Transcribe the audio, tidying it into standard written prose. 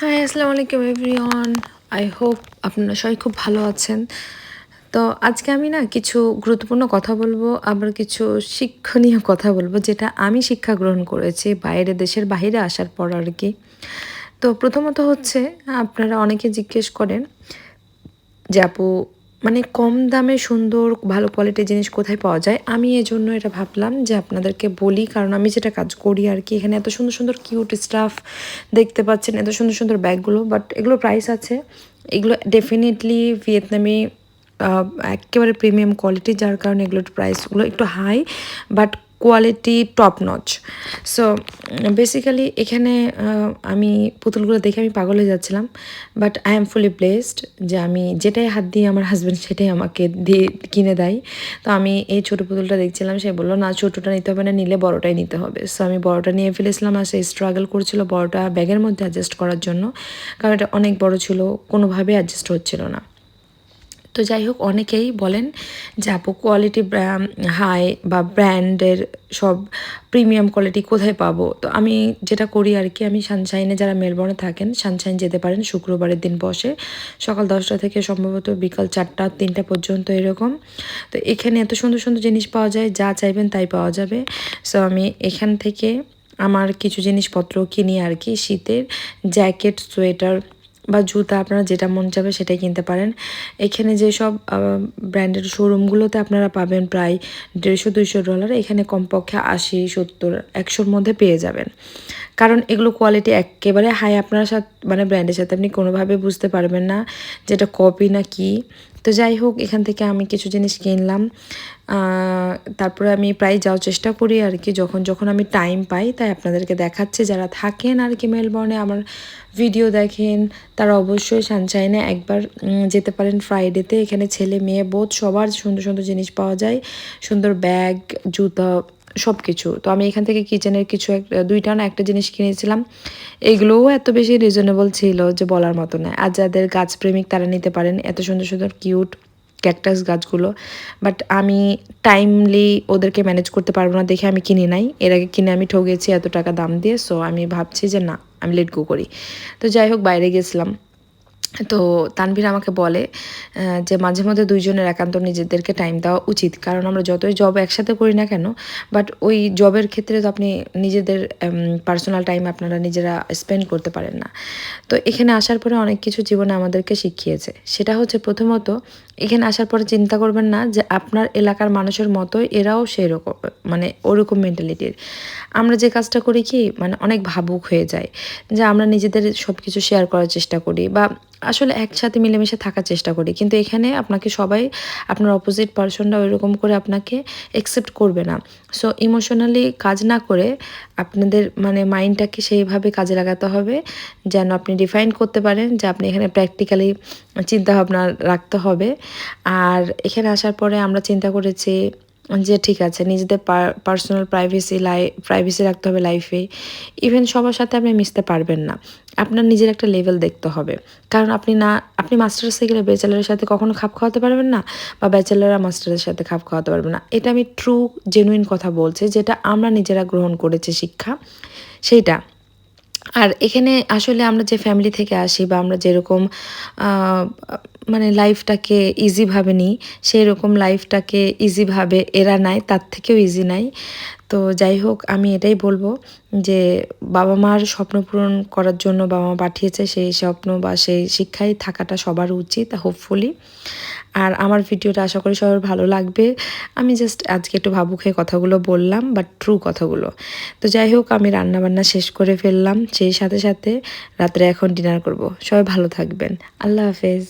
High, আসসালামু আলাইকুম everyone. I hope আপনারা সবাই খুব ভালো আছেন। তো আজকে আমি না কিছু গুরুত্বপূর্ণ কথা বলবো, আবার কিছু শিক্ষণীয় কথা বলবো, যেটা আমি শিক্ষা গ্রহণ করেছি দেশের বাইরে আসার পর আর কি। তো প্রথমত হচ্ছে, আপনারা অনেকে জিজ্ঞেস করেন যে আপু, মানে কম দামে সুন্দর ভালো কোয়ালিটির জিনিস কোথায় পাওয়া যায়। আমি এজন্য এটা ভাবলাম যে আপনাদেরকে বলি, কারণ আমি যেটা কাজ করি আর কি, এখানে এত সুন্দর সুন্দর কিউট স্টাফ দেখতে পাচ্ছেন, এত সুন্দর সুন্দর ব্যাগগুলো, বাট এগুলো প্রাইস আছে। এগুলো ডেফিনেটলি ভিয়েতনামি একেবারে প্রিমিয়াম কোয়ালিটি, যার কারণে এগুলোর প্রাইসগুলো একটু high, but quality top notch. So basically এখানে আমি পুতুলগুলো দেখে আমি পাগল হয়ে যাচ্ছিলাম, but I am fully blessed যে আমি যেটাই হাত দিয়ে আমার হাজব্যান্ড সেটাই আমাকে দিয়ে কিনে দেয়। তো আমি এই ছোটো পুতুলটা দেখছিলাম, সে বললো না ছোটোটা নিতে হবে না, নিলে বড়টাই নিতে হবে। সো আমি বড়টা নিয়ে ফেলেছিলাম, আর সে স্ট্রাগল করছিল বড়টা ব্যাগের মধ্যে অ্যাডজাস্ট করার জন্য, কারণ এটা অনেক বড় ছিল, কোনোভাবে অ্যাডজাস্ট হচ্ছিল না। তো যাই হোক, অনেকেই বলেন যে আপু কোয়ালিটি হাই বা ব্র্যান্ডের সব প্রিমিয়াম কোয়ালিটি কোথায় পাবো। তো আমি যেটা করি আর কি, আমি সানশাইনে, যারা মেলবোর্নে থাকেন সানশাইন যেতে পারেন, শুক্রবারের দিন বসে সকাল 10টা থেকে সম্ভবত বিকাল 4টা 3টা পর্যন্ত এরকম। তো এখানে এত সুন্দর সুন্দর জিনিস পাওয়া যায়, যা চাইবেন তাই পাওয়া যাবে। সো আমি এখান থেকে আমার কিছু জিনিসপত্র কিনি আর কি, শীতের জ্যাকেট, সোয়েটার বা জুতা, আপনারা যেটা মন যাবে সেটাই কিনতে পারেন। এখানে যেসব ব্র্যান্ডের শোরুমগুলোতে আপনারা পাবেন প্রায় $150-200, এখানে কমপক্ষে 80, 70, 100-র মধ্যে পেয়ে যাবেন। কারণ এগুলো কোয়ালিটি একেবারে হাই, আপনার সাথে মানে ব্র্যান্ডের সাথে আপনি কোনোভাবে বুঝতে পারবেন না যেটা কপি না কি। তো যাই হোক, এখান থেকে আমি কিছু জিনিস কিনলাম। তারপরে আমি প্রায় যাওয়ার চেষ্টা করি আর কি, যখন যখন আমি টাইম পাই, তাই আপনাদেরকে দেখাচ্ছি। যারা থাকেন আর কি মেলবোর্নে, আমার ভিডিও দেখেন, তারা অবশ্যই সানশাইনে একবার যেতে পারেন ফ্রাইডেতে। এখানে ছেলে মেয়ে বোথ সবার সুন্দর সুন্দর জিনিস পাওয়া যায়, সুন্দর ব্যাগ, জুতা, সব কিছু। তো আমি এখান থেকে কিচেনের কিছু দুইটা না একটা জিনিস কিনেছিলাম। এগুলোও এত বেশি রিজনেবল ছিল যে বলার মতো নয়। আর যাদের গাছপ্রেমিক তারা নিতে পারেন এত সুন্দর সুন্দর কিউট ক্যাকটাস গাছগুলো। বাট আমি টাইমলি ওদেরকে ম্যানেজ করতে পারবো না দেখে আমি কিনি নাই। এর আগে কিনে আমি ঠকেছি এত টাকা দাম দিয়ে। সো আমি ভাবছি যে না, আমি লেট গো করি। তো যাই হোক, বাইরে গেছিলাম। তো তানভীর আমাকে বলে যে মাঝে মধ্যে দুইজনের একান্ত নিজেদেরকে টাইম দেওয়া উচিত, কারণ আমরা যতই জব একসাথে করি না কেন, বাট ওই জবের ক্ষেত্রে তো আপনি নিজেদের পার্সোনাল টাইম আপনারা নিজেরা স্পেন্ড করতে পারেন না। তো এখানে আসার পরে অনেক কিছু জীবনে আমাদেরকে শিখিয়েছে। সেটা হচ্ছে, প্রথমত এখানে আসার পরে চিন্তা করবেন না যে আপনার এলাকার মানুষের মতোই এরাও সেই রকম, মানে ওরকম মেন্টালিটির। আমরা যে কাজটা করি কি, মানে অনেক ভাবুক হয়ে যায়, যে আমরা নিজেদের সব কিছু শেয়ার করার চেষ্টা করি বা আসলে একসাথে মিলেমিশে থাকার চেষ্টা করি, কিন্তু এখানে আপনাকে সবাই, আপনার অপোজিট পার্সনরা ওইরকম করে আপনাকে অ্যাকসেপ্ট করবে না। সো ইমোশনালি কাজ না করে আপনাদের মানে মাইন্ডটাকে সেইভাবে কাজে লাগাতে হবে যেন আপনি ডিফাইন করতে পারেন যে আপনি এখানে প্র্যাকটিক্যালি চিন্তাভাবনা রাখতে হবে। আর এখানে আসার পরে আমরা চিন্তা করেছি যে ঠিক আছে, নিজেদের পার্সোনাল প্রাইভেসি রাখতে হবে লাইফে। ইভেন সবার সাথে আপনি মিশতে পারবেন না, আপনার নিজের একটা লেভেল দেখতে হবে। কারণ আপনি মাস্টার্সে গেলে ব্যাচেলারের সাথে কখনো খাপ খাওয়াতে পারবেন না, বা ব্যাচেলাররা মাস্টারের সাথে খাপ খাওয়াতে পারবে না। এটা আমি ট্রু জেনুইন কথা বলছি, যেটা আমরা নিজেরা গ্রহণ করেছি শিক্ষা, সেইটা। আর এখানে আসলে আমরা যে ফ্যামিলি থেকে আসি বা আমরা যেরকম মানে লাইফটাকে ইজিভাবে নিই, সেই রকম লাইফটাকে ইজিভাবে এরা নেয়, তার থেকেও ইজি নাই। তো যাই হোক, আমি এটাই বলবো যে বাবা মার স্বপ্ন পূরণ করার জন্য বাবা মা পাঠিয়েছে, সেই স্বপ্ন বা সেই শিক্ষায় থাকাটা সবার উচিত হোপফুলি। আর আমার ভিডিওটা আশা করি সবার ভালো লাগবে। আমি জাস্ট আজকে একটু ভাবুক হয়ে কথাগুলো বললাম, বাট ট্রু কথাগুলো। তো যাই হোক, আমি রান্নাবান্না শেষ করে ফেললাম, সেই সাথে সাথে রাত্রে এখন ডিনার করব। সবাই ভালো থাকবেন। আল্লাহ হাফেজ।